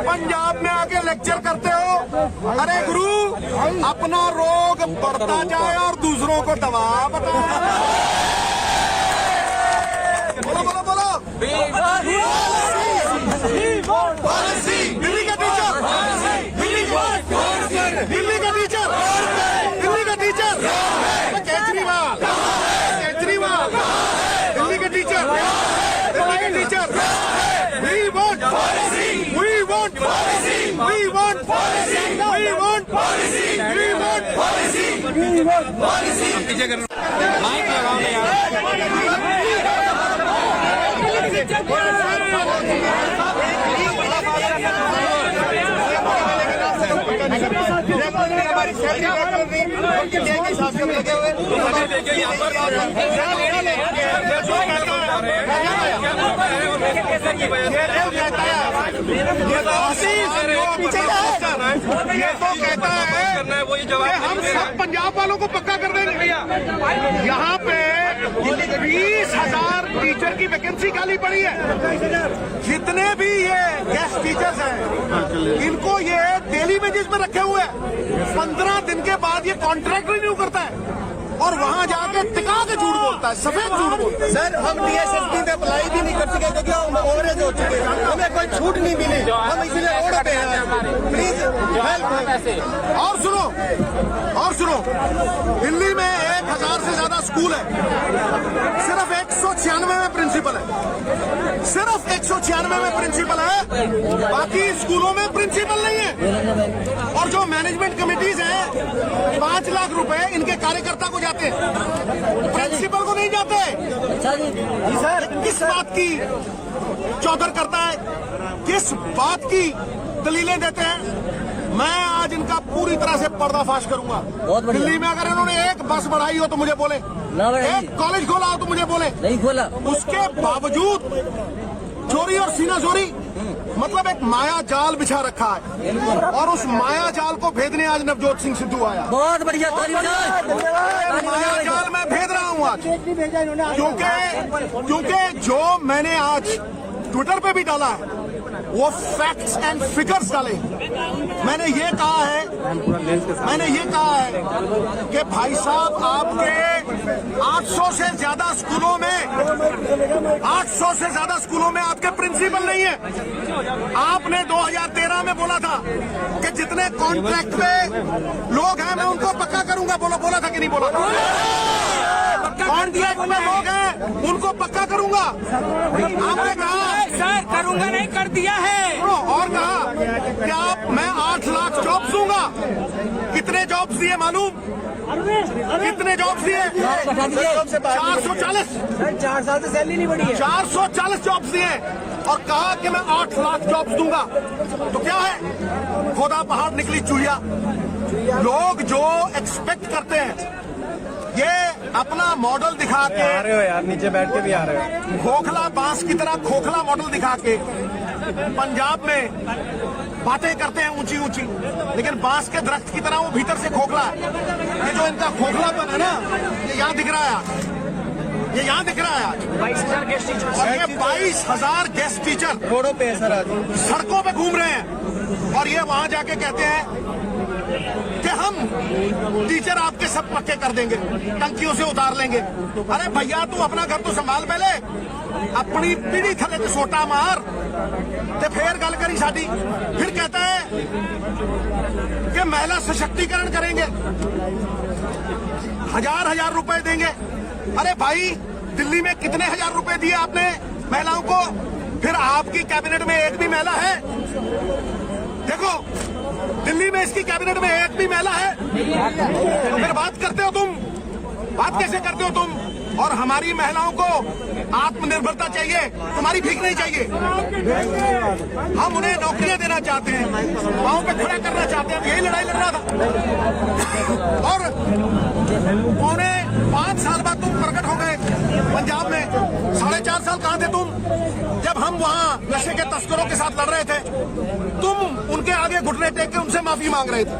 पंजाब में आके लेक्चर करते हो। अरे गुरु, अपना रोग बढ़ता जाए और दूसरों को दवा बताओ। बोलो बोलो बोलो। पॉलिसी, दिल्ली का टीचर, दिल्ली का टीचर, दिल्ली का टीचर, केजरीवाल, केजरीवाल, दिल्ली के टीचर, दिल्ली के teacher. We want policy. We want policy. We want policy. We want policy. We want policy. We want policy. Mike लगाओ यार। ये तो कहता है हम सब पंजाब वालों को पक्का कर देंगे। यहाँ पे 20,000 टीचर की वैकेंसी खाली पड़ी है। जितने भी ये गेस्ट टीचर्स हैं, इनको ये डेली वेजेस में रखे हुए हैं। 15 दिन के बाद ये कॉन्ट्रैक्ट रिन्यू करता है और वहाँ जाके टिका के झूठ बोलता है, सफेद झूठ बोलता है। सर, हम DSSP पे अप्लाई भी नहीं कर सके क्योंकि हम ओवरेज हो चुके हैं, हमें कोई छूट नहीं मिली, हम इसलिए रोड पे हैं। Please help. और सुनो, दिल्ली में 1,000 से ज्यादा स्कूल है, सिर्फ 196 में प्रिंसिपल है, सिर्फ 196 में प्रिंसिपल है, बाकी स्कूलों में प्रिंसिपल नहीं है। और जो मैनेजमेंट कमेटीज हैं, 5 लाख रुपए इनके कार्यकर्ता को जाते हैं, प्रिंसिपल को नहीं जाते। सर, किस बात की चौधर करता है, किस बात की दलीलें देते हैं? मैं आज इनका पूरी तरह से पर्दाफाश करूंगा। दिल्ली में अगर इन्होंने एक बस बढ़ाई हो तो मुझे बोले, एक कॉलेज खोला हो तो मुझे बोले, नहीं खोला। उसके बावजूद चोरी और सीना चोरी, मतलब एक माया जाल बिछा रखा है। और उस माया जाल को भेदने आज नवजोत सिंह सिद्धू आया। बहुत बढ़िया, माया जाल मैं भेद रहा हूँ आज, क्योंकि जो मैंने आज ट्विटर पे भी डाला है वो फैक्ट्स एंड फिगर्स डाले। मैंने ये कहा है कि भाई साहब, आपके 800 से ज्यादा स्कूलों में आपके प्रिंसिपल नहीं है। आपने 2013 में बोला था कि जितने कॉन्ट्रैक्ट पे लोग हैं मैं उनको पक्का करूंगा। बोला था कि नहीं बोला था? कॉन्ट्रैक्ट में लोग हैं उनको पक्का करूंगा। आपने कहा सर करूंगा, नहीं कर दिया है। और कहा कि मैं 8 लाख जॉब्स दूंगा। कितने जॉब्स दिए मालूम? कितने जॉब्स दिए? 440। 4 साल से सैलरी नहीं बढ़ी है। 440 जॉब्स दिए और कहा कि मैं 8 लाख जॉब्स दूंगा। तो क्या है? खोदा पहाड़ निकली चूहिया। लोग जो एक्सपेक्ट करते हैं, ये अपना मॉडल दिखा के आ रहे हो यार, नीचे बैठ के भी आ रहे हो। खोखला बांस की तरह खोखला मॉडल दिखा के पंजाब में बातें करते हैं ऊंची ऊंची, लेकिन बांस के दरख्त की तरह वो भीतर से खोखला है। ये जो इनका खोखलापन है ना, ये यहाँ दिख रहा है आज। ये यहाँ दिख रहा है आज 22,000 गेस्ट टीचर। और ये 22,000 गेस्ट टीचर रोडों पे सर आज सड़कों पे घूम रहे हैं और ये वहां जाके कहते हैं कि हम टीचर आपके सब पक्के कर देंगे, टंकियों से उतार लेंगे। अरे भैया, तू अपना घर तो संभाल पहले, अपनी पीढ़ी थले तो सोटा मार ते फिर गल करी साडी। फिर कहता है कि महिला सशक्तिकरण करेंगे, 1,000 रुपए देंगे। अरे भाई, दिल्ली में कितने 1,000 रुपए दिए आपने महिलाओं को? फिर आपकी कैबिनेट में एक भी महिला है? देखो, दिल्ली में इसकी कैबिनेट में एक भी महिला है? तो फिर बात करते हो तुम? बात कैसे करते हो तुम? और हमारी महिलाओं को आत्मनिर्भरता चाहिए, तुम्हारी भीख नहीं चाहिए। हम उन्हें नौकरियां देना चाहते हैं, पांव पे खड़ा करना चाहते हैं। यही लड़ाई लड़ रहा था। और 5.5 साल बाद तुम प्रकट हो गए पंजाब में। 4.5 साल कहां थे तुम जब हम वहां नशे के तस्करों के साथ लड़ रहे थे? तुम उनके आगे घुटने टेक के उनसे माफी मांग रहे थे।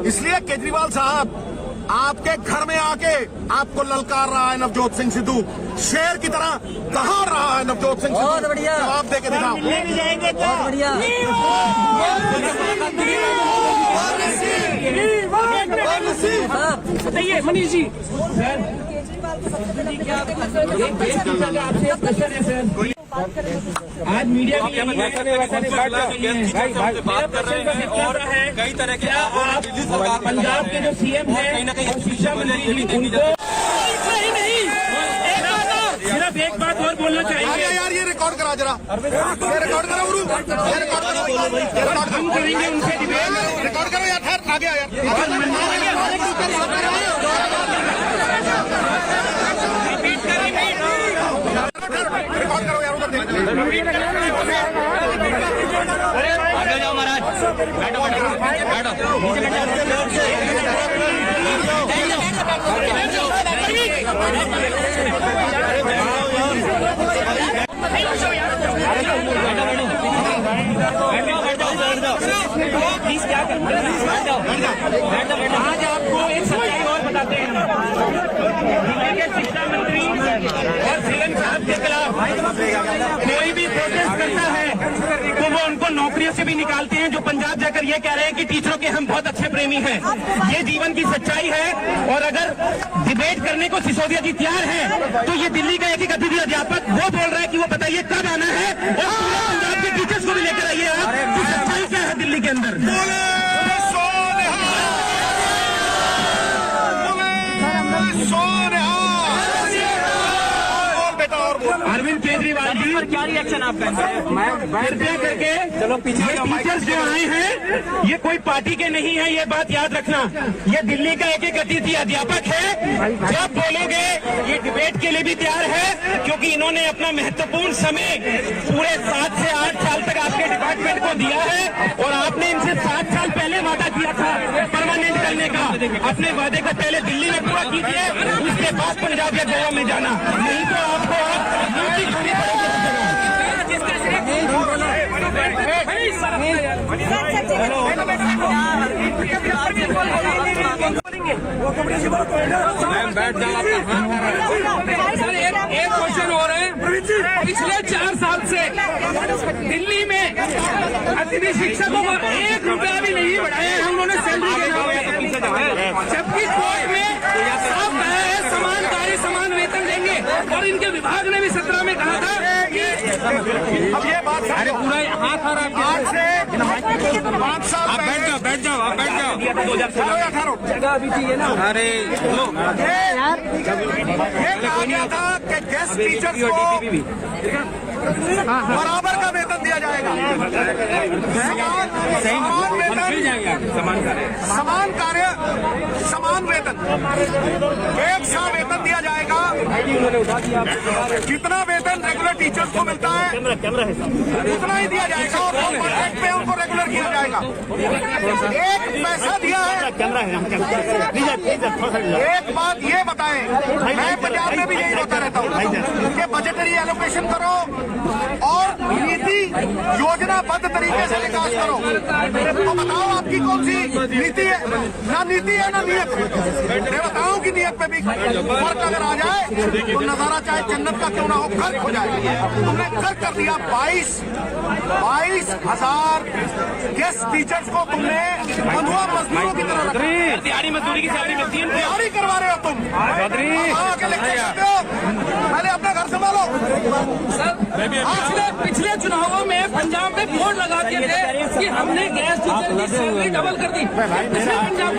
इसलिए केजरीवाल साहब आपके घर में आके आपको ललकार रहा है नवजोत सिंह सिद्धू, शेर की तरह कहां रहा है नवजोत सिंह सिद्धू? जवाब दे के दिखाओ। बताइए मनीष जी। आज मीडिया की बात कर रहे हैं और कई तरह के आप पंजाब के जो सीएम हैं और शिक्षा मंत्री उनको नहीं सिर्फ एक बात और बोलना चाहेंगे यार ये रिकॉर्ड करा जरा, ये रिकॉर्ड करो गुरु, ये रिकॉर्ड करो, हम करेंगे उनसे डिबेट। रिकॉर्ड करो यार, ठहर आ गया यार। रिकॉर्ड करो यार, उधर आगे जाओ महाराज, बैठो प्लीज। क्या करना है? आज आपको एक सच्चाई और बताते हैं। शिक्षा मंत्री और सीएम साहब के खिलाफ कोई भी प्रोटेस्ट करता है तो वो उनको नौकरियों से भी निकालते हैं। जो पंजाब जाकर ये कह रहे हैं कि टीचरों के हम बहुत अच्छे प्रेमी हैं, ये जीवन की सच्चाई है। और अगर डिबेट करने को सिसोदिया जी तैयार है तो ये दिल्ली का एक अतिथि अध्यापक वो बोल रहा है कि वो बताइए कब आना है और पूरे पंजाब के टीचर्स को भी लेकर आइए आप कि सच्चाई क्या है दिल्ली के अंदर। अरविंद केजरीवाल जी क्या रिएक्शन आपका? कृपया करके चलो पीछे। टीचर्स जो आए हैं ये कोई पार्टी के नहीं है, ये बात याद रखना। ये दिल्ली का एक अतिथि अध्यापक है। जब बोलोगे ये डिबेट के लिए भी तैयार है, क्योंकि इन्होंने अपना महत्वपूर्ण समय पूरे 7 से 8 साल तक आपके डिपार्टमेंट को दिया है और आपने इनसे 7 साल पहले वादा किया था परमानेंट करने का। अपने वादे को पहले दिल्ली में पूरा कीजिए, उसके बाद पंजाब या गोवा में जाना, नहीं तो आपको बैठ जाओ। एक क्वेश्चन हो रहे हैं। पिछले 4 साल से दिल्ली में अतिथि शिक्षकों को 1 रुपया भी नहीं बढ़ाया है उन्होंने सैलरी के नाम पे, जबकि कोर्ट में साफ कहा है समान कार्य समान वेतन देंगे। और इनके विभाग ने भी 17 में कहा था कि अब ये बात अरे पूरा हाथ आ रहा है। आज से 5 साल आप बैठ जाओ, बैठ जाओ, आप बैठ जाओ। 2018 जगह अभी चाहिए ना। अरे लो ये कहा गया था कि गेस्ट टीचर्स को बराबर का वेतन दिया जाएगा। समान कार्य समान वेतन, एक सा वेतन दिया जाएगा। जितना वेतन रेगुलर टीचर्स को मिलता है उतना ही दिया जाएगा और कॉन्ट्रैक्ट पे उनको रेगुलर किया जाएगा। 1 पैसा दिया है। एक बात ये बताएं, मैं पंजाब में भी यही होता रहता हूँ कि बजटरी एलोकेशन करो और नीति योजनाबद्ध तरीके से विकास करो। तो बताओ आपकी कौन सी नीति है? ना नीति है ना नियत। मैं बताऊं कि नियत पे भी फर्क अगर आ जाए तो नजारा चाहे जन्नत का क्यों ना हो गर्क हो जाए। तुमने गर्क कर दिया। 22,000 गेस्ट टीचर्स को तुमने बंधुआ मजदूरों की तरह रखा। दिहाड़ी मजदूरी की सैलरी मिलती है। दिहाड़ी करवा रहे हो तुम। पहले अपना घर संभालो। पिछले चुनावों में पंजाब में बोर्ड लगा के थे कि हमने गैस टीचर की सैलरी डबल कर दी। पंजाब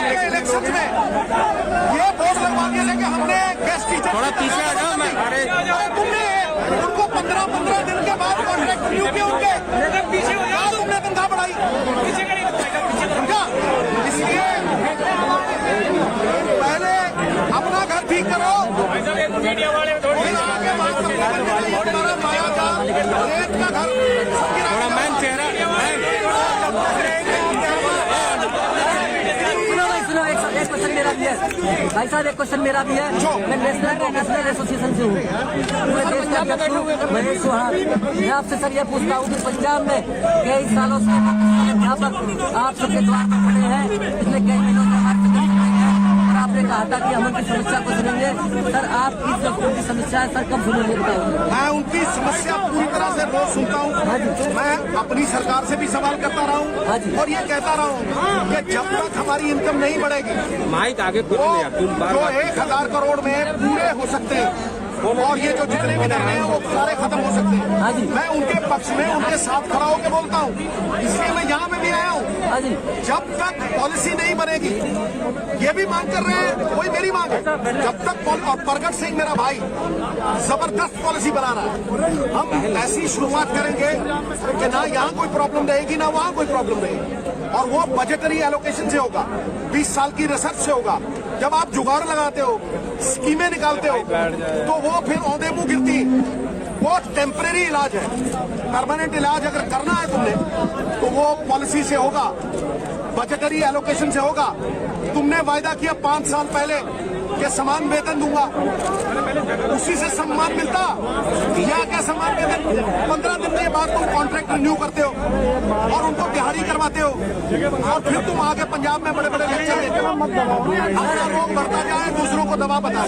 के इलेक्शन में ये बोर्ड लगवा दिया था कि हमने गेस्ट टीचर थोड़ा पीछे आ जाओ। तुमने उनको 15 दिन के बाद कॉन्ट्रैक्ट रिन्यू किए उनके पीछे हो जाओ। तुमने तनख्वाह बढ़ाई। इसलिए भी है भाई साहब, एक क्वेश्चन मेरा भी है। मैं नेशनल एसोसिएशन से हूँ, पूरे देश में अध्यक्ष हूँ महेश चौहान। मैं आपसे सर ये पूछता हूँ कि पंजाब में कई सालों से अध्यापक आप सबके द्वार पर खड़े हैं, पिछले कई दिनों से हमारे और आपने कहा था कि हम उनकी समस्या को सुनेंगे। सर आपकी जो उनकी समस्या है सर कब सुनेंगे बताओ? मैं उनकी समस्या पूरी तरह से रोज सुनता हूँ। मैं अपनी सरकार से भी सवाल करता रहा हूँ और ये कहता रहा हूँ कि जब तक हमारी इनकम नहीं बढ़ेगी माइक आगे वो जो 1000 करोड़ में पूरे हो सकते हैं और ये जो जितने भी निर्णय हैं वो सारे खत्म हो सकते हैं। मैं उनके पक्ष में उनके साथ खड़ा होकर बोलता हूँ, इसलिए मैं यहाँ पे भी आया हूँ। जब तक पॉलिसी नहीं बनेगी, ये भी मांग कर रहे हैं, वही मेरी मांग है, जब तक और प्रगट सिंह मेरा भाई जबरदस्त पॉलिसी बना रहा है, हम ऐसी शुरुआत करेंगे कि ना यहाँ कोई प्रॉब्लम रहेगी ना वहाँ कोई प्रॉब्लम रहेगी। और वो बजटरी एलोकेशन से होगा, 20 साल की रिसर्च से होगा। जब आप जुगाड़ लगाते हो, स्कीमें निकालते हो, तो वो फिर औंधे मुंह गिरती। वो टेम्परेरी इलाज है, परमानेंट इलाज अगर करना है तुमने तो वो पॉलिसी से होगा, बजटरी एलोकेशन से होगा। तुमने वायदा किया 5 साल पहले कि समान वेतन दूंगा, उसी से सम्मान मिलता या क्या समान वेतन 15 दिन के बाद तुम कॉन्ट्रैक्ट रिन्यू करते हो और उनको दिहाड़ी करवाते हो और फिर तुम आगे पंजाब में बड़े बड़े लेक्चर देते हो। अपना रोग बढ़ता जाए, दूसरों को दवा बता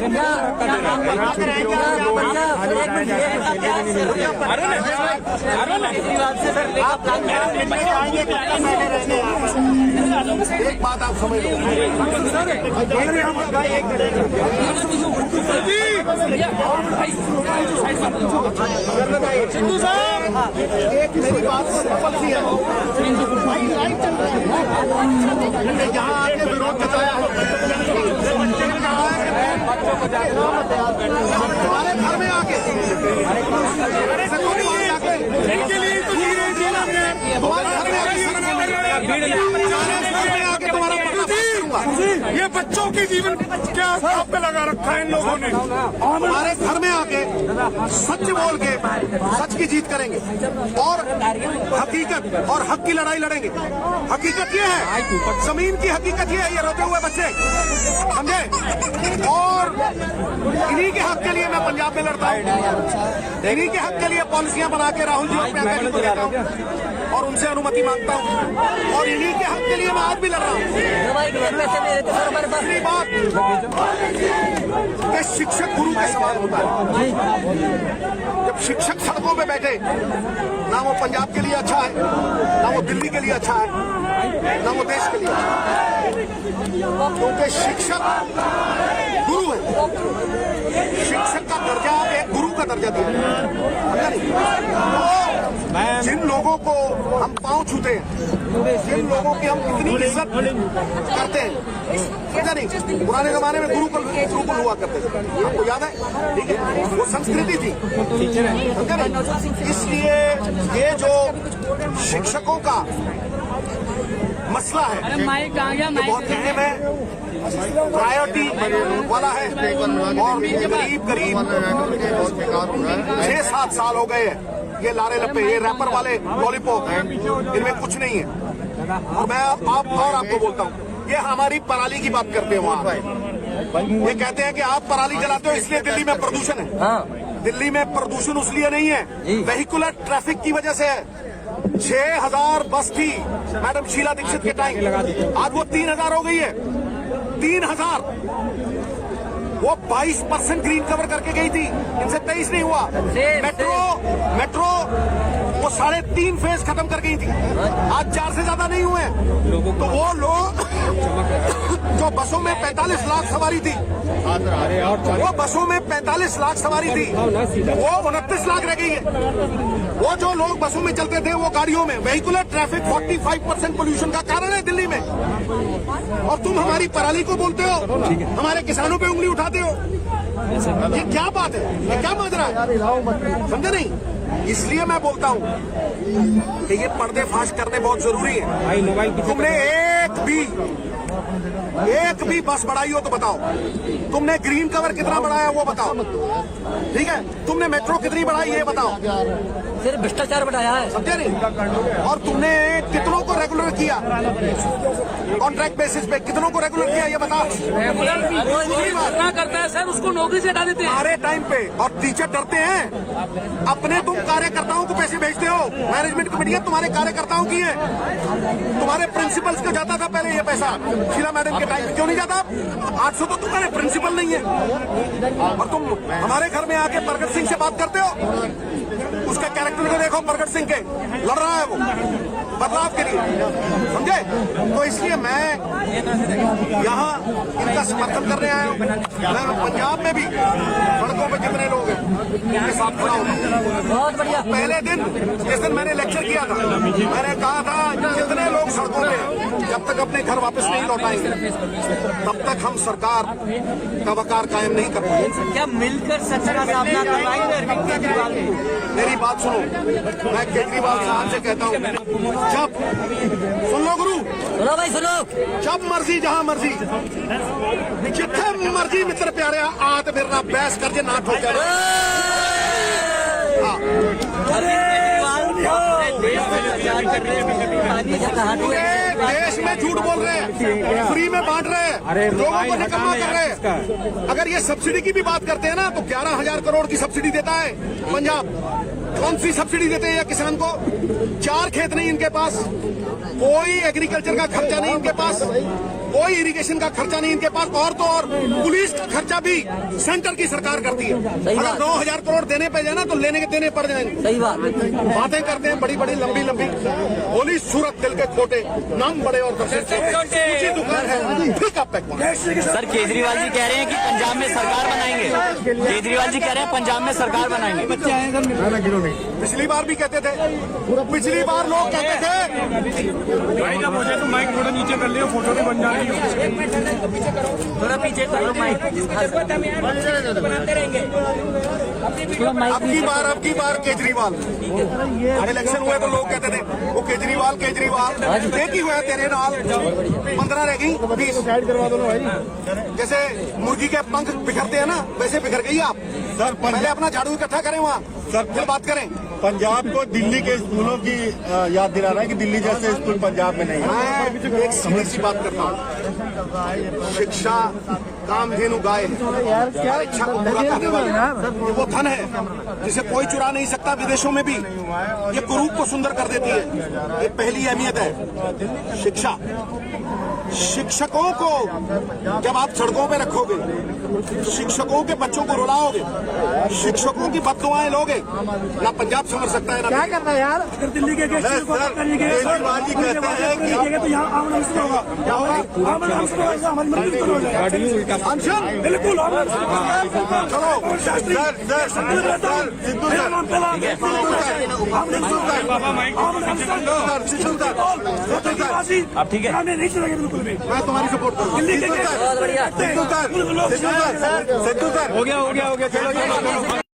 एक बात आप समझ लो, सिद्धू साहब एक मेरी बात सफल सी है, यहाँ आके विरोध जताया हमारे घर में आके इनके लिए तो तुम्हारे घर में आके तुम्हारा ये बच्चों के जीवन क्या आप पे लगा रखा है इन लोगों ने। हमारे घर में आके सच बोल के सच की जीत करेंगे और हकीकत और हक की लड़ाई लड़ेंगे। हकीकत ये है, जमीन की हकीकत ये है, ये रोते हुए बच्चे समझे, और इन्हीं के हक के लिए मैं पंजाब में लड़ता हूँ। इन्हीं के हक के लिए पॉलिसियां बना के राहुल जी को देता हूँ और उनसे अनुमति मांगता हूँ, और इन्हीं के हक के लिए मैं आज भी लड़ रहा हूँ। दूसरी बात कि शिक्षक गुरु के समान होता है। जब शिक्षक सड़कों पे बैठे, ना वो पंजाब के लिए अच्छा है, ना वो दिल्ली के लिए अच्छा है, ना वो देश के लिए अच्छा है, क्योंकि शिक्षक गुरु है। शिक्षक का दर्जा एक गुरु का दर्जा दिया है। जिन लोगों को हम पांव छूते हैं, जिन लोगों की हम इतनी इज्जत करते हैं, समझा नहीं, पुराने जमाने में गुरुकुल हुआ करते थे, आपको याद है, ठीक है, वो संस्कृति थी, समझा नहीं। इसलिए ये जो शिक्षकों का मसला है ये बहुत अहम है, प्रायोरिटी वाला है, और करीब 6-7 साल हो गए हैं ये लारे लपे, ये रैपर वाले लॉलीपॉप हैं, इनमें कुछ नहीं है। और मैं आपको बोलता हूँ, ये हमारी पराली की बात करते हैं वहाँ, ये कहते हैं कि आप पराली जलाते हो इसलिए दिल्ली में प्रदूषण है। दिल्ली में प्रदूषण उसलिए नहीं है, वेहिकुलर ट्रैफिक की वजह से है। 6000 बस थी मैडम शीला दीक्षित के टाइम, आज वो 3000 हो गई है। 3000, वो 22% ग्रीन कवर करके गई थी, इनसे 23 नहीं हुआ। मेट्रो वो 3.5 फेज खत्म कर गई थी, आज 4 से ज्यादा नहीं हुए। तो वो लोग जो बसों में 45 लाख सवारी थी, वो बसों में 45 लाख सवारी थी, वो 29 लाख रह गई है। वो जो लोग बसों में चलते थे वो गाड़ियों में, वेहिकुलर ट्रैफिक 45% पोल्यूशन का कारण है दिल्ली में। और तुम हमारी पराली को बोलते हो, हमारे किसानों पे उंगली उठाते हो, ये क्या बात है, ये क्या माजरा है, समझे नहीं। इसलिए मैं बोलता हूँ कि ये पर्दे फाश करने बहुत जरूरी है। तुमने एक भी एक भी बस बढ़ाई हो तो बताओ। तुमने ग्रीन कवर कितना बढ़ाया वो बताओ, ठीक है? तुमने मेट्रो कितनी बढ़ाई ये बताओ। सिर्फ भ्रष्टाचार बढ़ाया है। समझे नहीं? और तुमने कितनों को रेगुलर किया कॉन्ट्रैक्ट बेसिस पे, कितनों को रेगुलर किया ये बता। क्या करता है सर, उसको नौकरी से हटा देते हैं सारे टाइम पे। और टीचर डरते हैं, अपने तुम कार्यकर्ताओं को पैसे भेजते हो। मैनेजमेंट कमेटियां तुम्हारे कार्यकर्ताओं की है, तुम्हारे प्रिंसिपल्स को जाता था पहले ये पैसा। शीला मैडम के टाइम क्यों नहीं जाता? 800 तो तुम्हारे प्रिंसिपल नहीं है। और तुम हमारे घर में आके प्रगट सिंह से बात करते हो। उसका कैरेक्टर को देखो, प्रगट सिंह के लड़ रहा है वो बदलाव के लिए, समझे? तो इसलिए मैं यहाँ इनका समर्थन करने आया हूँ। मैं पंजाब में भी सड़कों पे जितने लोग हैं उनके साथ खड़ा हूँ। बहुत बढ़िया। पहले दिन जिस दिन मैंने लेक्चर किया था, मैंने कहा था जितने लोग सड़कों पे जब तक अपने घर वापस नहीं लौटाएंगे तब तक हम सरकार का वकार कायम नहीं कर पाएंगे। क्या मिलकर सच का सामना करवाएंगे अरविंद केजरीवाल को? मेरी बात सुनो, मैं केजरीवाल साहब से कहता हूँ, जब सुन लो गुरु, सुनो भाई सुनो। जब मर्जी जहाँ मर्जी जिथे मर्जी मित्र प्यारे आ तो मेरे नाल बहस कर जे ना ठोके। पूरे देश में झूठ बोल रहे हैं, फ्री में बांट रहे हैं, लोगों को निकम्मा कर रहे हैं। अगर ये सब्सिडी की भी बात करते हैं ना तो 11,000 करोड़ की सब्सिडी देता है पंजाब। कौन सी सब्सिडी देते हैं या किसान को? 4 खेत नहीं इनके पास, कोई एग्रीकल्चर का खर्चा नहीं इनके पास, कोई इरिगेशन का खर्चा नहीं इनके पास। और तो और पुलिस का खर्चा भी सेंटर की सरकार करती है। अगर 9,000 करोड़ देने पे जाए ना तो लेने के देने पड़ जाएंगे। सही बात। बातें करते हैं बड़ी बड़ी लंबी लंबी। होली सूरत दिल के खोटे, नाम बड़े और दर्शन छोटे, ऊंची दुकान है फिर कब तक। सर केजरीवाल जी कह रहे हैं कि पंजाब में सरकार बनाएंगे। केजरीवाल जी कह रहे हैं पंजाब में सरकार बनाएंगे। पिछली बार भी कहते थे, पिछली बार लोग कहते थे भाई जब मुझे तो माइक थोड़ा नीचे कर लियो, फोटो नहीं बन जा रही हो। थोड़ा पीछे कर लो माइक। अब की बार केजरीवाल। इलेक्शन हुए तो लोग कहते थे वो केजरीवाल एक ही हुआ तेरे नाल 15 रह गई 20 करवा दो भाई। जैसे मुर्गी के पंख बिखरते हैं ना वैसे बिखर गई आप। सर पहले अपना झाड़ू इकट्ठा करें वहाँ, सर फिर बात करें। पंजाब को दिल्ली के स्कूलों की याद दिला रहा है कि दिल्ली जैसे स्कूल पंजाब में नहीं है। मैं एक सीधी सी बात करता हूँ, शिक्षा कामधेनु गाय हर इच्छा को पूरा करने वाली वो धन है जिसे कोई चुरा नहीं सकता। विदेशों में भी ये कुरूप को सुंदर कर देती है। ये पहली अहमियत है शिक्षा। शिक्षकों को जब आप सड़कों पे रखोगे, शिक्षकों के बच्चों को रुलाओगे, शिक्षकों की बददुआएं लोगे, ना पंजाब संभल सकता है ना। क्या करना है यार, दिल्ली के केजरीवाल जी कहते हैं तो यहाँ आमन अनशन होगा। क्या होगा? आमन अनशन होगा, हमारी मंदिर हो जाएगा। अनशन बिल्कुल चलो सिद्धू अब ठीक है, नहीं चलेगा बिल्कुल भी। मैं तुम्हारी सपोर्ट करूँ। दिल्ली के बहुत बढ़िया। सिद्धू सर हो गया चलो।